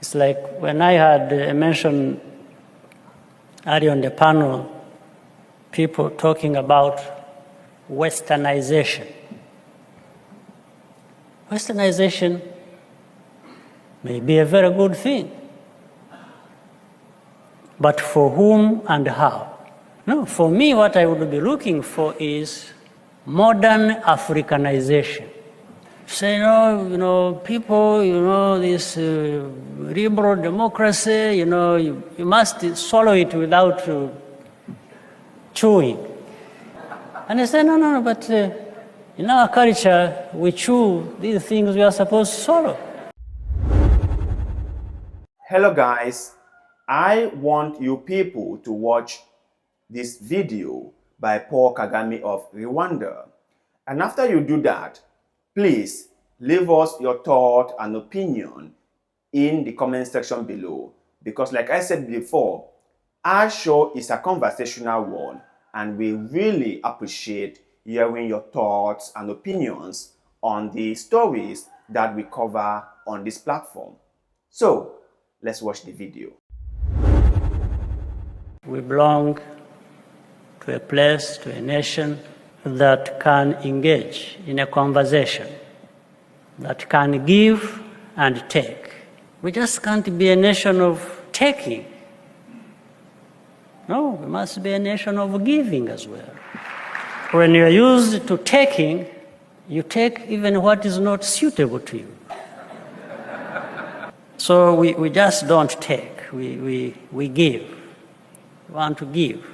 It's like when I had mentioned earlier on the panel, people talking about Westernization. Westernization may be a very good thing, but for whom and how? No, for me, what I would be looking for is modern Africanization. Say, people, this liberal democracy, you must swallow it without chewing. And I say, no, but in our culture, we chew these things we are supposed to swallow. Hello guys, I want you people to watch this video by Paul Kagame of Rwanda. And after you do that, please leave us your thought and opinion in the comment section below. Because like I said before, our show is a conversational one and we really appreciate hearing your thoughts and opinions on the stories that we cover on this platform. So, let's watch the video. We belong to a place, to a nation that can engage in a conversation, that can give and take. We just can't be a nation of taking. No, we must be a nation of giving as well. When you're used to taking, you take even what is not suitable to you. So we just don't take, we give. We want to give.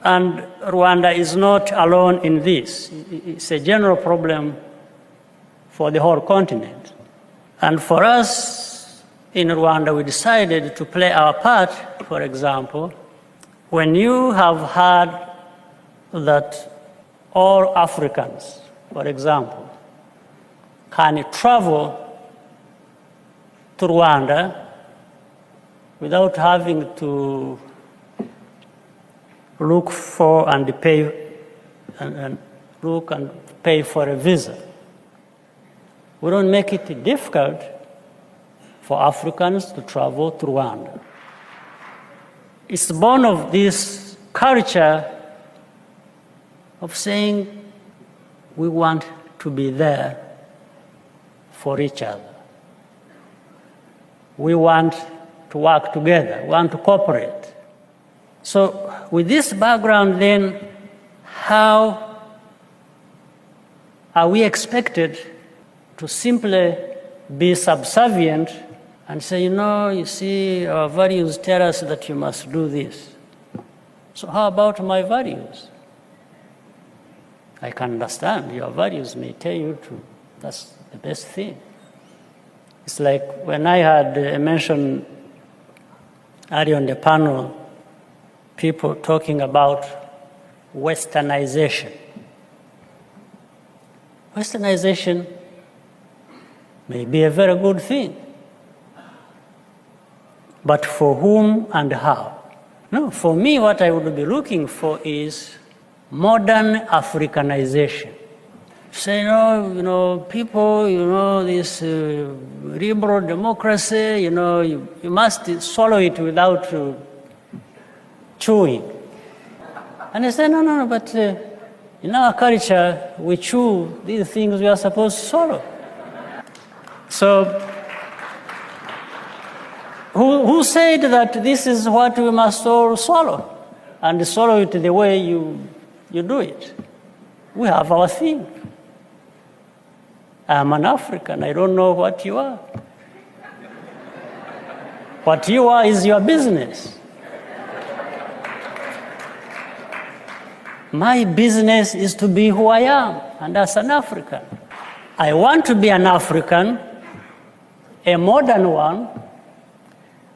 And Rwanda is not alone in this. It's a general problem for the whole continent. And for us in Rwanda, we decided to play our part. For example, when you have heard that all Africans, for example, can travel to Rwanda without having to look for and pay for a visa. We don't make it difficult for Africans to travel to Rwanda. It's born of this culture of saying we want to be there for each other. We want to work together, we want to cooperate. So with this background then, how are we expected to simply be subservient and say, you see, our values tell us that you must do this. So how about my values? I can understand your values may tell you that's the best thing. It's like when I had mentioned earlier on the panel, people talking about Westernization. Westernization may be a very good thing, but for whom and how? No, for me, what I would be looking for is modern Africanization. Say, people, this liberal democracy, you must swallow it without chewing. And I said, no, but in our culture, we chew these things we are supposed to swallow. So, who said that this is what we must all swallow? And swallow it the way you do it? We have our thing. I'm an African, I don't know what you are. What you are is your business. My business is to be who I am, and as an African. I want to be an African, a modern one,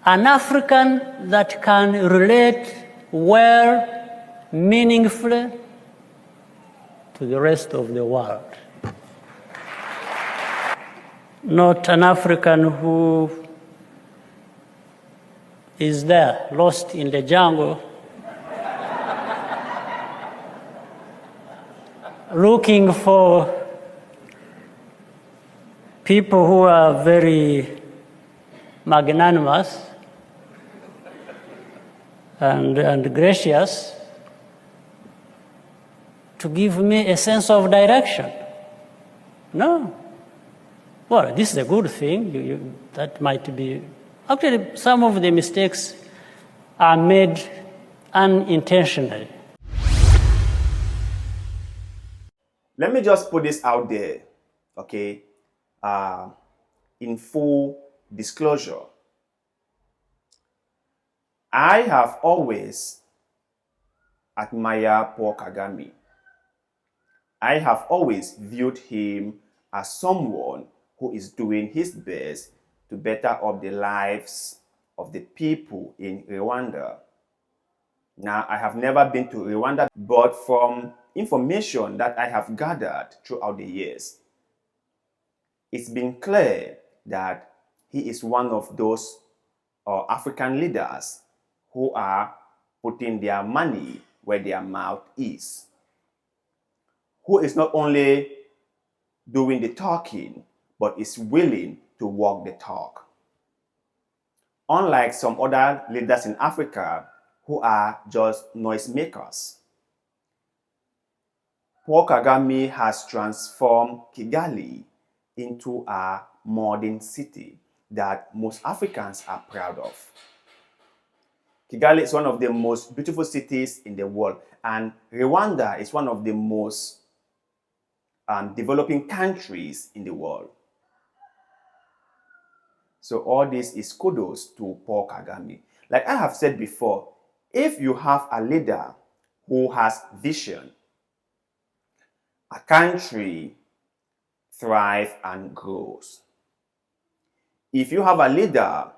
an African that can relate well, meaningfully to the rest of the world. Not an African who is there, lost in the jungle, looking for people who are very magnanimous and gracious to give me a sense of direction. No. Well, this is a good thing. That might be. Actually, some of the mistakes are made unintentionally. Let me just put this out there, okay, in full disclosure. I have always admired Paul Kagame. I have always viewed him as someone who is doing his best to better up the lives of the people in Rwanda. Now, I have never been to Rwanda, but from information that I have gathered throughout the years, it's been clear that he is one of those African leaders who are putting their money where their mouth is, who is not only doing the talking, but is willing to walk the talk. Unlike some other leaders in Africa who are just noisemakers, Paul Kagame has transformed Kigali into a modern city that most Africans are proud of. Kigali is one of the most beautiful cities in the world, and Rwanda is one of the most developing countries in the world. So all this is kudos to Paul Kagame. Like I have said before, if you have a leader who has vision, a country thrives and grows. If you have a leader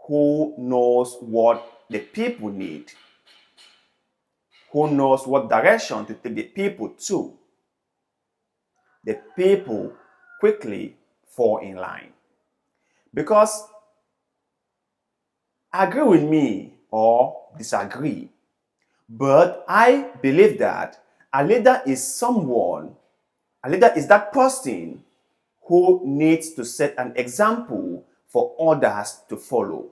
who knows what the people need, who knows what direction to take the people to, the people quickly fall in line. Because agree with me or disagree, but I believe that a leader is that person who needs to set an example for others to follow.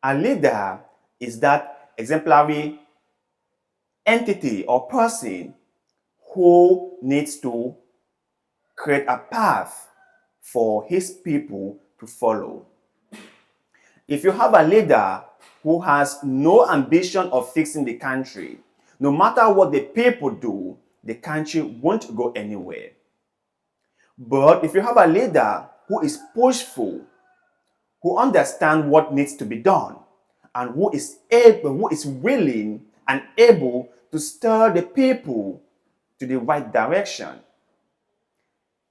A leader is that exemplary entity or person who needs to create a path for his people to follow. If you have a leader who has no ambition of fixing the country, no matter what the people do, the country won't go anywhere. But if you have a leader who is pushful, who understands what needs to be done, and who is willing and able to stir the people to the right direction,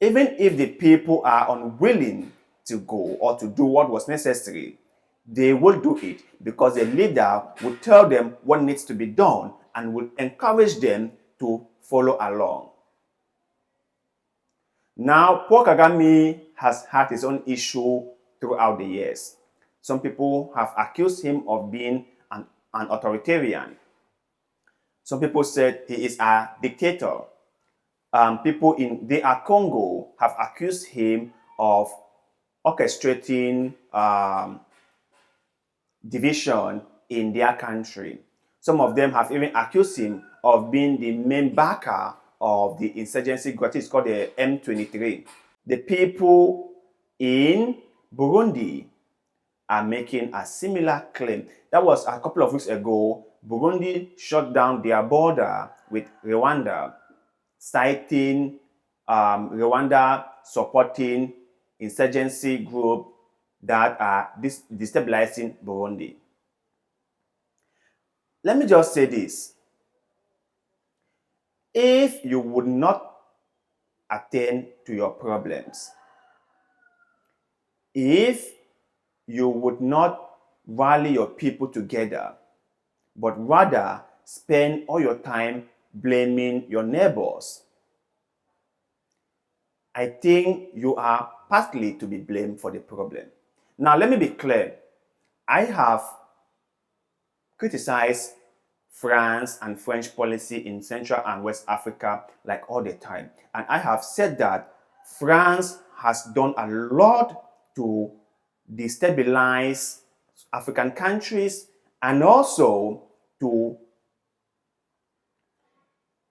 even if the people are unwilling to go or to do what was necessary, they will do it because the leader will tell them what needs to be done and will encourage them to follow along. Now, Paul Kagame has had his own issue throughout the years. Some people have accused him of being an authoritarian. Some people said he is a dictator. People in DR Congo have accused him of orchestrating division in their country. Some of them have even accused him of being the main backer of the insurgency group. It's called the M23. The people in Burundi are making a similar claim. That was a couple of weeks ago. Burundi shut down their border with Rwanda, citing Rwanda supporting insurgency group that are destabilizing Burundi. Let me just say this. If you would not attend to your problems, if you would not rally your people together, but rather spend all your time blaming your neighbors, I think you are partly to be blamed for the problem. Now, let me be clear. I have criticized France and French policy in Central and West Africa like all the time. And I have said that France has done a lot to destabilize African countries and also to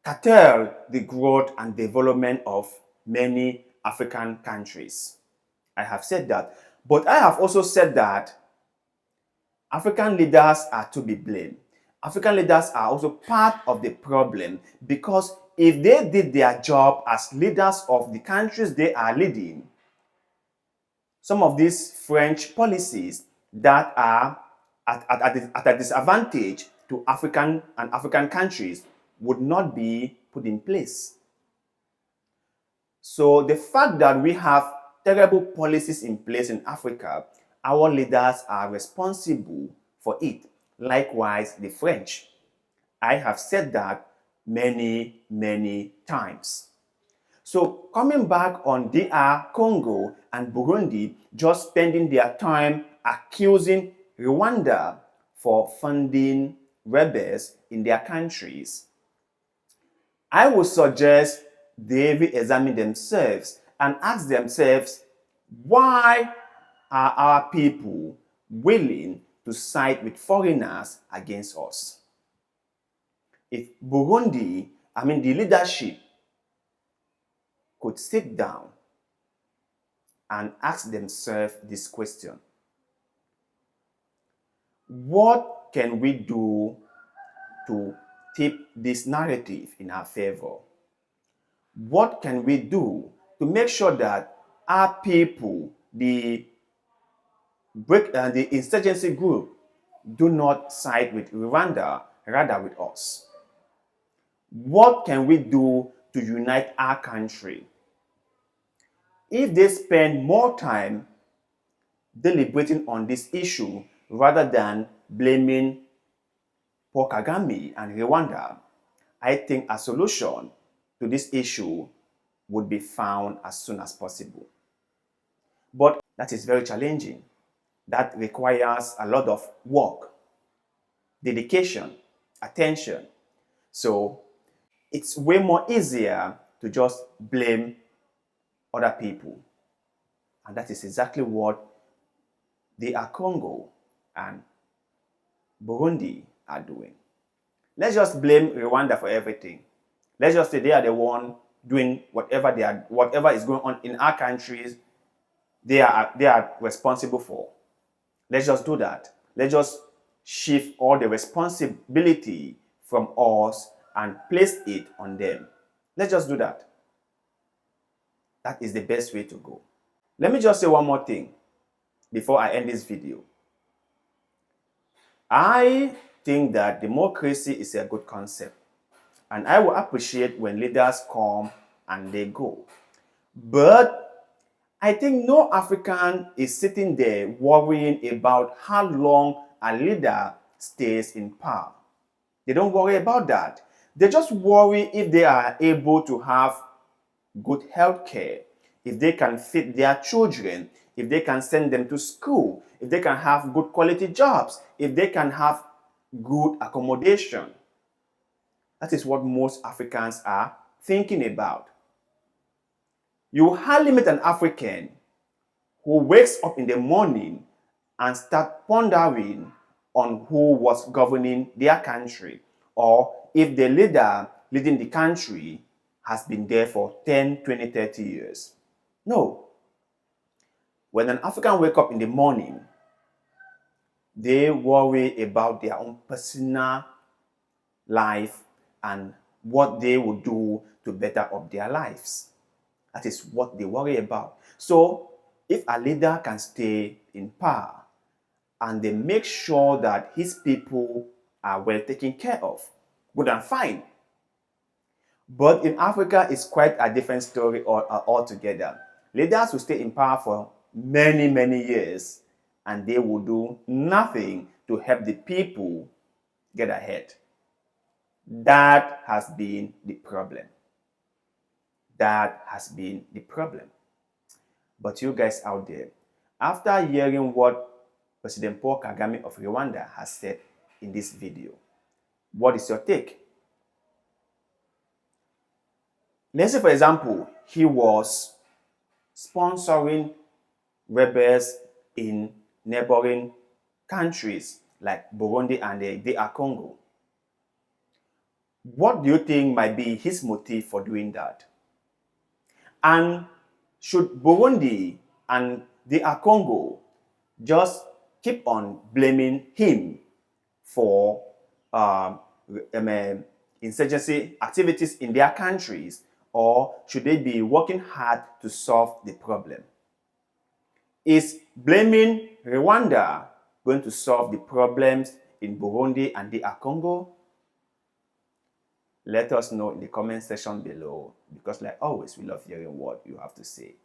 curtail the growth and development of many African countries. I have said that. But I have also said that African leaders are to be blamed. African leaders are also part of the problem, because if they did their job as leaders of the countries they are leading, some of these French policies that are at a disadvantage to African countries would not be put in place. So the fact that we have terrible policies in place in Africa, our leaders are responsible for it. Likewise, the French. I have said that many, many times. So coming back on DR Congo and Burundi just spending their time accusing Rwanda for funding rebels in their countries, I would suggest they re-examine themselves and ask themselves, why are our people willing to side with foreigners against us? If Burundi, the leadership, could sit down and ask themselves this question: what can we do to tip this narrative in our favor? What can we do to make sure that our people, the insurgency group, do not side with Rwanda, rather with us? What can we do to unite our country? If they spend more time deliberating on this issue rather than blaming Paul Kagame and Rwanda, I think a solution to this issue would be found as soon as possible. But that is very challenging. That requires a lot of work, dedication, attention. So it's way more easier to just blame other people. And that is exactly what DR Congo and Burundi are doing. Let's just blame Rwanda for everything. Let's just say they are the one doing whatever is going on in our countries, they are responsible for. Let's just do that. Let's just shift all the responsibility from us and place it on them. Let's just do that. That is the best way to go. Let me just say one more thing before I end this video. I think that democracy is a good concept, and I will appreciate when leaders come and they go. But I think no African is sitting there worrying about how long a leader stays in power. They don't worry about that. They just worry if they are able to have good health care, if they can feed their children, if they can send them to school, if they can have good quality jobs, if they can have good accommodation. That is what most Africans are thinking about. You hardly meet an African who wakes up in the morning and start pondering on who was governing their country, or if the leader leading the country has been there for 10, 20, 30 years. No. When an African wakes up in the morning, they worry about their own personal life and what they will do to better up their lives. That is what they worry about. So, if a leader can stay in power and they make sure that his people are well taken care of, good and fine. But in Africa, it's quite a different story altogether. Leaders will stay in power for many, many years, and they will do nothing to help the people get ahead. That has been the problem. That has been the problem. But you guys out there, after hearing what President Paul Kagame of Rwanda has said in this video, what is your take? Let's say, for example, he was sponsoring rebels in neighboring countries like Burundi and the DR Congo. What do you think might be his motive for doing that? And should Burundi and DR Congo just keep on blaming him for insurgency activities in their countries, or should they be working hard to solve the problem? Is blaming Rwanda going to solve the problems in Burundi and DR Congo? Let us know in the comment section below, because like always, we love hearing what you have to say.